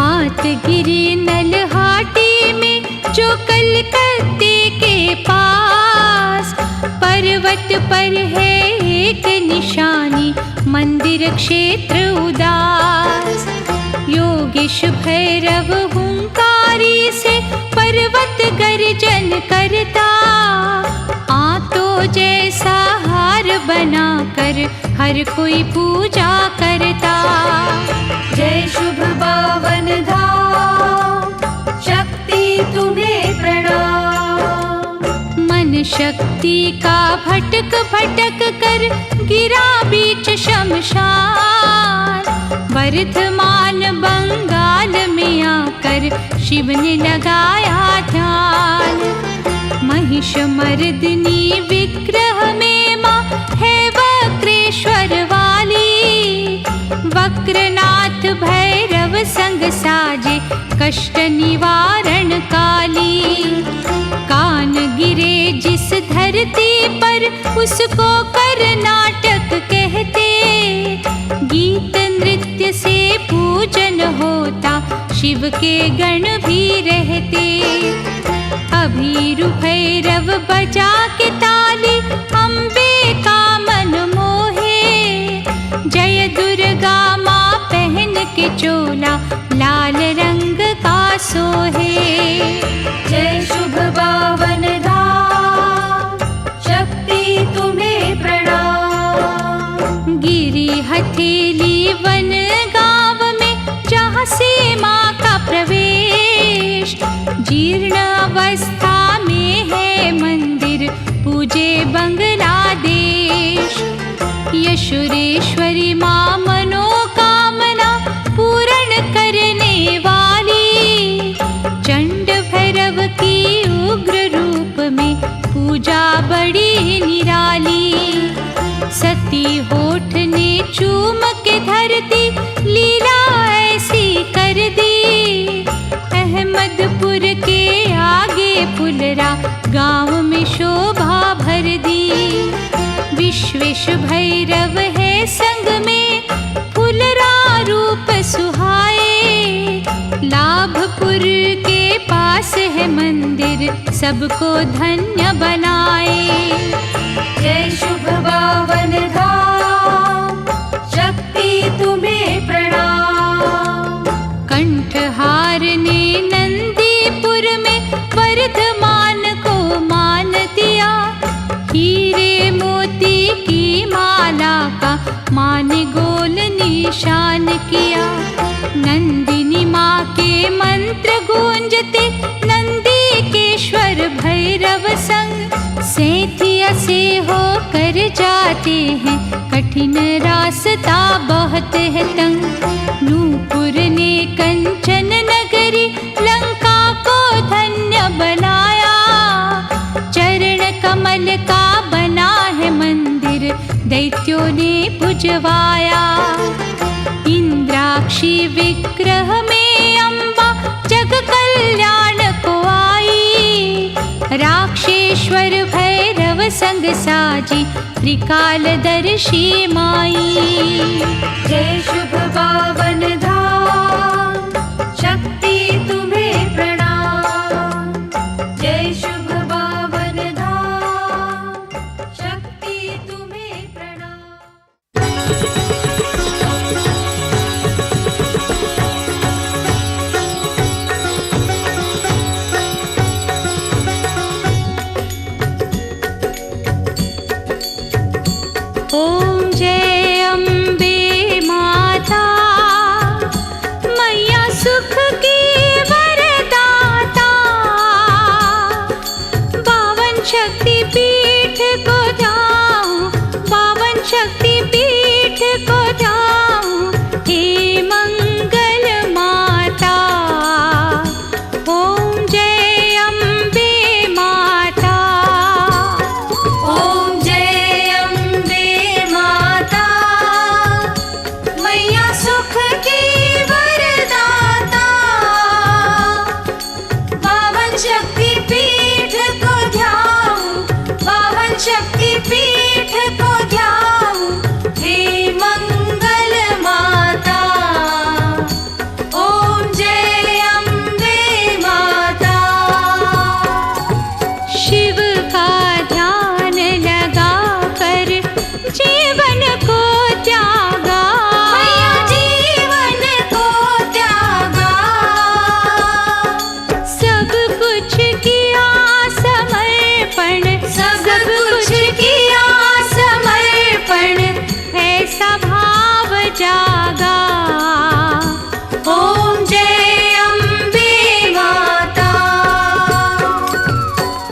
आतगिरी नलहाटी में जो कलकत्ते के पास, पर्वत पर है एक निशानी मंदिर क्षेत्र उदास। योगेश भैरव हुंकारी से पर्वत गर्जन करता। आतो जैसा हार बनाकर हर कोई पूजा करता। जय शुभ पावन धाम, शक्ति तुम्हें प्रणाम। मन शक्ति का भटक भटक कर गिरा बीच शमशान। वर्धमान बंगाल में आकर शिव ने लगाया ध्यान। महिष मर्दिनी विग्रह में माँ है वक्रेश्वर वाली। वक्रनाथ भैरव संग साजे कष्ट निवारण काली। कान गिरे जिस धरती पर उसको कर्नाटक कहते। गीत नृत्य से पूजन होता शिव के गण भी रहते। अभीरु भैरव बजा के ताली अम्बे का मन मोहे। जय दुर्गा माँ पहन के चोला लाल रंग का सोहे। जय शुभ पावन धाम, शक्ति तुम्हें प्रणाम। गिरी हथेली वन गांव में जहाँ से माँ का प्रवेश। जीर्ण अवस्था में है मंदिर पूजे बांग्लादेश। यशुरेश्वरी माँ मनोकामना पूर्ण करने वाली। चंड भैरव की उग्र रूप में पूजा बड़ी निराली। सती होठ ने चूम के धरती लीला ऐसी कर दी। अहमदपुर के आगे पुलरा गांव में शोभा भर दी। विश्वेश भैरव है संग में पुलरा रूप सुहाए। लाभपुर के पास है मंदिर सबको धन्य बनाए। जय शुभ पावन धाम, शक्ति तुम्हें प्रणाम। कंठहार ने नंदीपुर में वर्धमान को मान दिया। हीरे मोती की माला का माँ ने गोल निशान किया। नंदिनी माँ के मंत्र गूंजते नंदीकेश्वर भैरव संग। सेठिया से होकर जाते हैं कठिन रास्ता बहुत है तंग। नूपुर ने कंचन नगरी लंका को धन्य बनाया। चरण कमल का बना है मंदिर दैत्यों ने पुजवाया। इंद्राक्षी विग्रह में अम्बा जग कल्याण को आई। राक्षेश्वर भैरव संग साजी त्रिकालदर्शी माई। जय शुभ पावन धाम, शक्ति तुम्हें प्रणाम। जय शुभ पावन धाम, शक्ति तुम्हें प्रणाम। ओम जय शक्ति पीठ को जाऊं, हे मंगल माता। ओम जय अम्बे माता। ओम जय अम्बे माता, मैया सुख की वरदाता। पावन शक्ति पीठ को ध्याऊं, पावन शक्ति पीठ को ध्याऊं, हे मंगल माता। ओम जय अम्बे माता। शिव का ध्यान लगा कर जीवन को त्यागा, मैया जीवन को त्यागा। सब कुछ किया समर्पण, सब कुछ किया समर्पण, ऐसा भाव जागा। ओम जय अम्बे माता।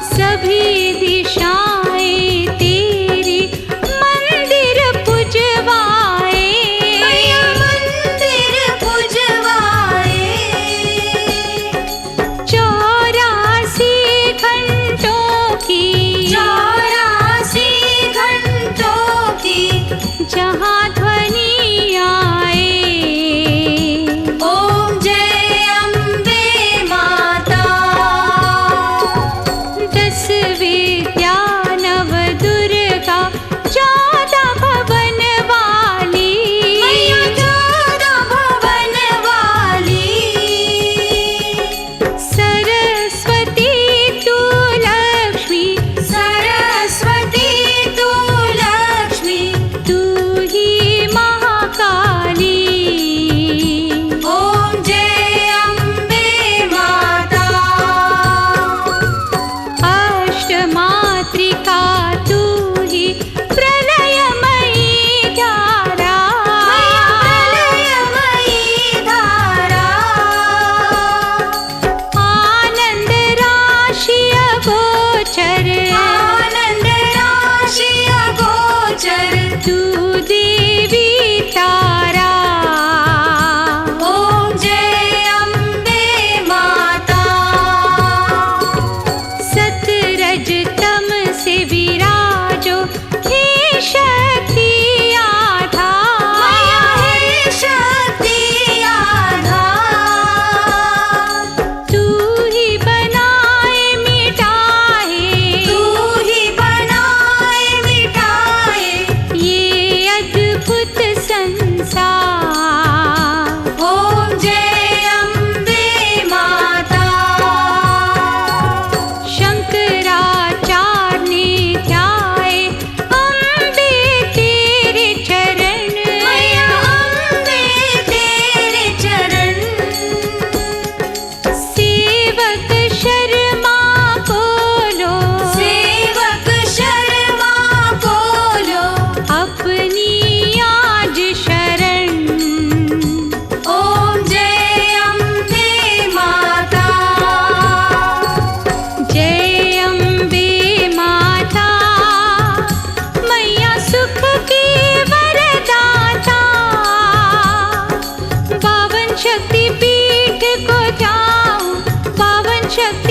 सभी दिशाएं तेरी मंदिर पुजवाए, मैया मंदिर पुजवाए। 84 घंटों की 84 घंटों की जहाँ ध्वनि आए। ओम जय अम्बे माता। 10 विद्या नव दुर्गा 14 भवन वाली, मैया 14 भवन वाली। सरस्वती तू लक्ष्मी, सरस्वती तू लक्ष्मी, तू ही महाकाली। ओम जय अम्बे माता। अष्टमातृका तू ही प्रलयमयी धारा, प्रलयमयी धारा। आनंद राशि अगोचर, आनंद राशि अगोचर, तू देवी तारा। ओम जय अम्बे माता। सतरज तम से विराजो, हे शक्ति आधार। मैया है शक्ति आधार। तू ही बनाए मिटाए, तू ही बनाए मिटाए, ये अद्भुत संसार। ओम जय अम्बे माता। शंकराचार्य ने ध्याए अम्बे तेरे चरण, मैया अम्बे तेरे चरण। सेवक शर्मा बोलो, सेवक शर्मा बोलो, अपनी आज शरण। ओम जय अम्बे माता। जय अम्बे माता, मैया सुख की वरदाता। पावन शक्ति पीठ को जाऊं, पावन शक्ति